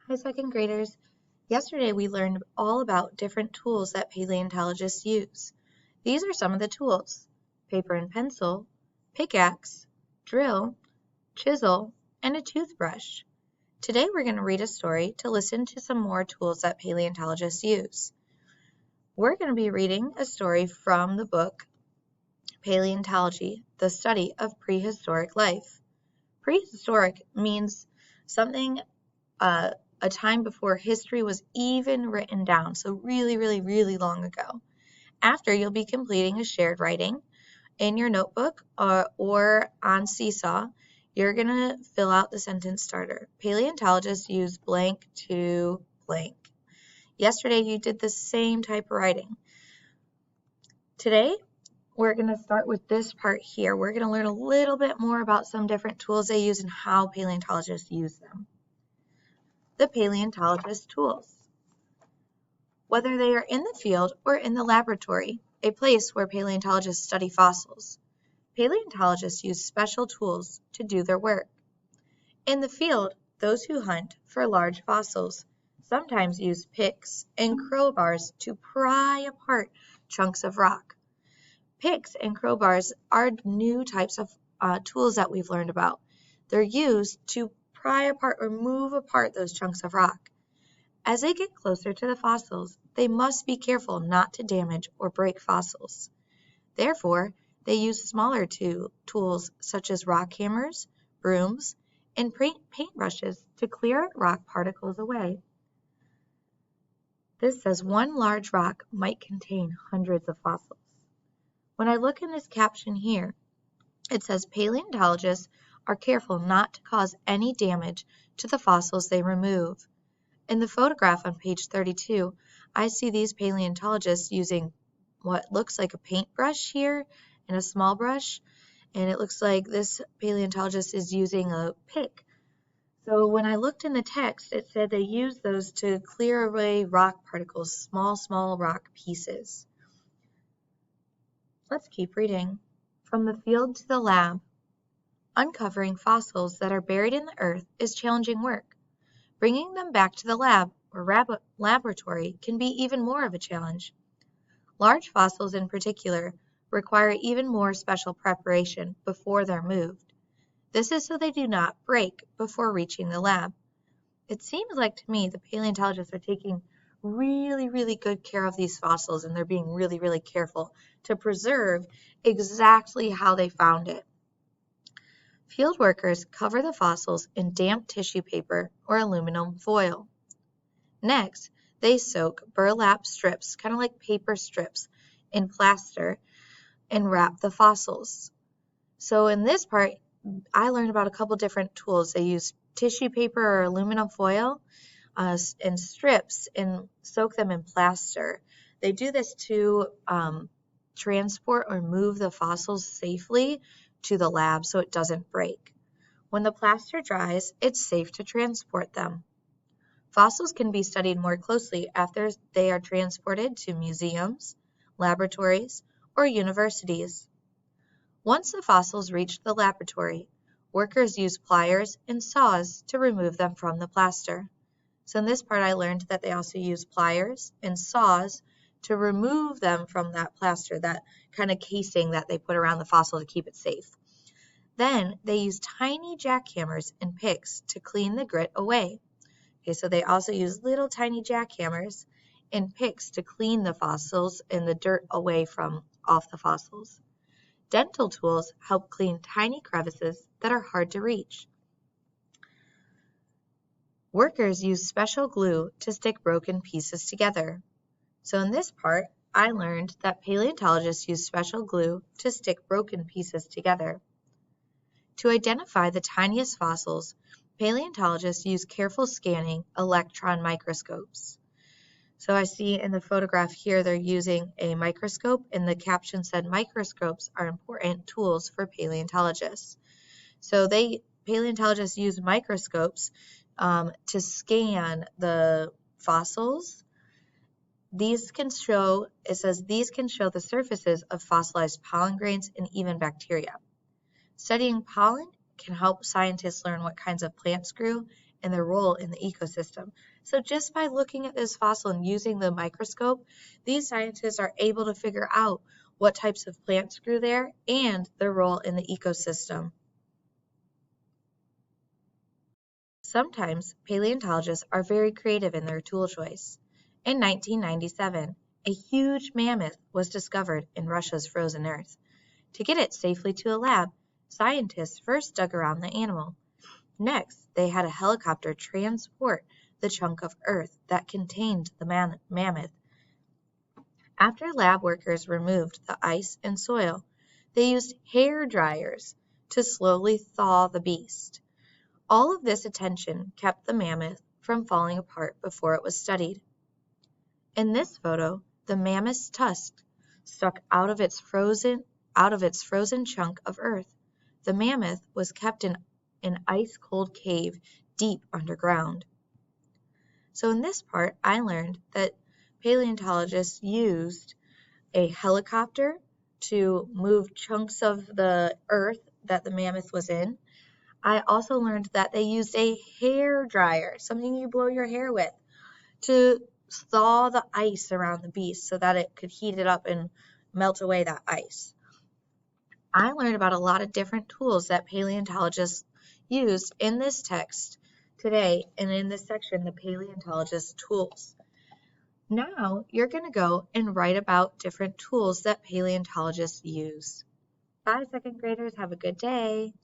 Hi, second graders. Yesterday we learned all about different tools that paleontologists use. These are some of the tools: paper and pencil, pickaxe, drill, chisel, and a toothbrush. Today we're going to read a story to listen to some more tools that paleontologists use. We're going to be reading a story from the book Paleontology, the Study of Prehistoric Life. Prehistoric means something a time before history was even written down, so really long ago. After, you'll be completing a shared writing in your notebook or on Seesaw. You're going to fill out the sentence starter. Paleontologists use blank to blank. Yesterday, you did the same type of writing. Today, we're going to start with this part here. We're going to learn a little bit more about some different tools they use and how paleontologists use them. The Paleontologist Tools. Whether they are in the field or in the laboratory, a place where paleontologists study fossils, paleontologists use special tools to do their work. In the field, those who hunt for large fossils sometimes use picks and crowbars to pry apart chunks of rock. Picks and crowbars are new types of tools that we've learned about. They're used to pry apart or move apart those chunks of rock. As they get closer to the fossils, they must be careful not to damage or break fossils. Therefore, they use smaller tools such as rock hammers, brooms, and paintbrushes to clear rock particles away. This says one large rock might contain hundreds of fossils. When I look in this caption here, it says paleontologists are careful not to cause any damage to the fossils they remove. In the photograph on page 32, I see these paleontologists using what looks like a paintbrush here and a small brush, and it looks like this paleontologist is using a pick. So when I looked in the text, it said they use those to clear away rock particles, small rock pieces. Let's keep reading. From the field to the lab. Uncovering fossils that are buried in the earth is challenging work. Bringing them back to the lab or laboratory can be even more of a challenge. Large fossils in particular require even more special preparation before they're moved. This is so they do not break before reaching the lab. It seems like to me the paleontologists are taking really good care of these fossils, and they're being really careful to preserve exactly how they found it. Field workers cover the fossils in damp tissue paper or aluminum foil. Next, they soak burlap strips, kind of like paper strips, in plaster and wrap the fossils. So in this part, I learned about a couple different tools. They use tissue paper or aluminum foil and strips and soak them in plaster. They do this to transport or move the fossils safely to the lab so it doesn't break. When the plaster dries, it's safe to transport them. Fossils can be studied more closely after they are transported to museums, laboratories, or universities. Once the fossils reach the laboratory, workers use pliers and saws to remove them from the plaster. So in this part, I learned that they also use pliers and saws to remove them from that plaster, that kind of casing that they put around the fossil to keep it safe. Then they use tiny jackhammers and picks to clean the grit away. Okay, so they also use little tiny jackhammers and picks to clean the fossils and the dirt away from off the fossils. Dental tools help clean tiny crevices that are hard to reach. Workers use special glue to stick broken pieces together. So in this part, I learned that paleontologists use special glue to stick broken pieces together. To identify the tiniest fossils, paleontologists use careful scanning electron microscopes. So I see in the photograph here they're using a microscope, and the caption said microscopes are important tools for paleontologists. So paleontologists use microscopes to scan the fossils. These can show the surfaces of fossilized pollen grains and even bacteria. Studying pollen can help scientists learn what kinds of plants grew and their role in the ecosystem. So just by looking at this fossil and using the microscope, these scientists are able to figure out what types of plants grew there and their role in the ecosystem. Sometimes paleontologists are very creative in their tool choice. In 1997, a huge mammoth was discovered in Russia's frozen earth. To get it safely to a lab, scientists first dug around the animal. Next, they had a helicopter transport the chunk of earth that contained the mammoth. After lab workers removed the ice and soil, they used hair dryers to slowly thaw the beast. All of this attention kept the mammoth from falling apart before it was studied. In this photo, the mammoth's tusk stuck out of its frozen chunk of earth. The mammoth was kept in an ice-cold cave deep underground. So in this part, I learned that paleontologists used a helicopter to move chunks of the earth that the mammoth was in. I also learned that they used a hair dryer, something you blow your hair with, to thaw the ice around the beast so that it could heat it up and melt away that ice. I learned about a lot of different tools that paleontologists used in this text today and in this section, the Paleontologist Tools. Now you're going to go and write about different tools that paleontologists use. Bye, second graders. Have a good day.